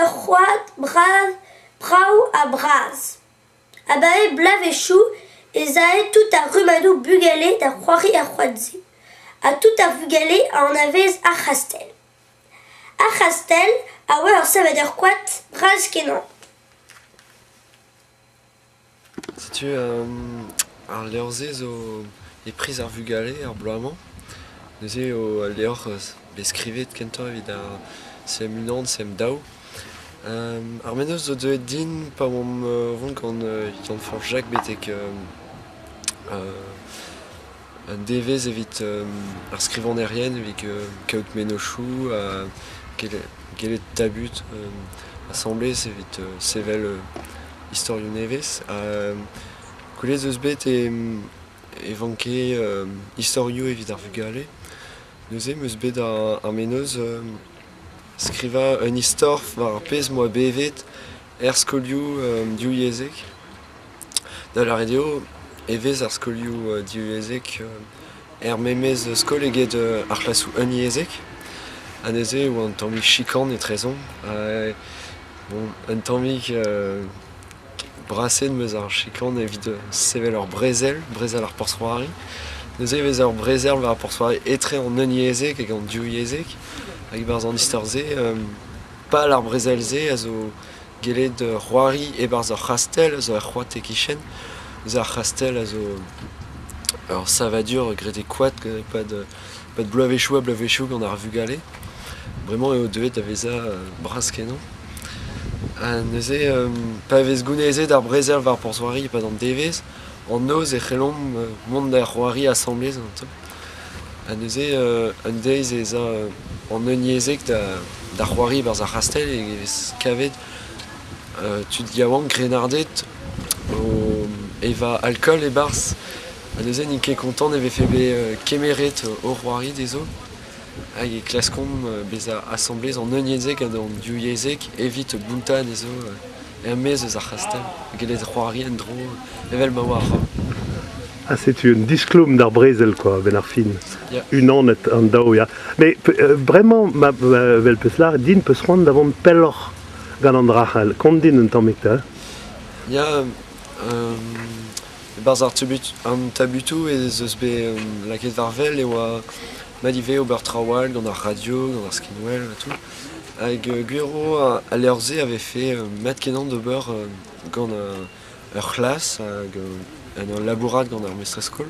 road brau a braz. Abae blavechou et zae tout a rumadou bugalé da c'hoari a c'hoadze. A tout a vugalé a en avez a chastel. A chastel a oe ur savader kwat braz kenan. Si tu ar leorze zo e priz ar vugale ar bloamant, neuze o leor beskrivet kentañ evit ar sem unant, sem daou. Ar meneus zo deuet din pa mom vont gant Yann Forjak betek un devez evit ar skrivanerien evit kaout menochou a gelet tabut assemblez evit sevel historiou nevez. Koulez eus bet e vanke historiou evit ar vugale. Neuze meus bet ar meneus skriva un istor war ar pezh moa bevet skolioù diouiezek. Da la radio evez ar skolioù diouiezek memez skol eget ar klasou uniezek. A neuze oa un tammig chikan e trezon. Un tammig braset meus ar chikan evit sevel ur brezel ar porzhoari. Neuze evez ur brezel war ar porzhoari etre an uniezek hag an diouiezek. Hag barz an istor-se, pal ar brezel-se a zo gelet c'hoari e barz ar c'hastel a zo ar c'hoad tekichen. Eus ar c'hastel a zo ur savadur grede kwad, pad bloavechou a bloavechou gant ar vugale. Bremañ eo deuet da veza braz kenan. Neuze pa vez gounezet ar brezel war porzhoari pad an devez, an noz e c'hellom mont da c'hoari assemblez an to. A neuze un deiz ez an uniezek da c'hoari barz ar c'hastel e vez kavet tud yaouank grenardet eva alcool e barz. A neuze n'int ket kontant e vez feble kemeret o c'hoari dezo. Hag e klaskomp bez a assemblez an uniezek ha an diouiezek evit bountan ezo mez eus ar c'hastel. Gelet c'hoari en dro evel ma oa ar. Ah, c'est une disclum d'ar brezel, quoi, ben ar fin. Yeah. Une an et an dao, ya. Mais vraiment, ma vel peus lar, din peus c'hoant davant pelloc'h gant an drachal. Kont din un tammig ta? Ya, barz ar tabutou ez eus bet laket varvel e oa madive ober trawal gant ar radio, gant ar skinwell et tout. Hag gwero a leorze ave fait mat kenan d'ober gant ur c'hlas hag un labourat gant ar mestreskol.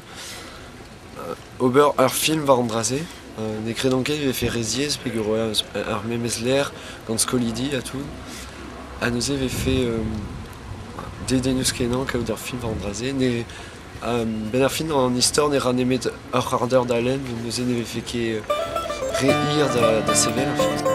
Ober ur film war an draze. Ne kredon ket eve fe reziez pe gwero ar memez ler gant skolidi a tout. A neuze eve fe dedenus kenan kaout ur film war an draze. Ben ar film an istor ne ran emet ur c'hardeur d'alen, neuze neve fe ket re-hir da sevel ar film.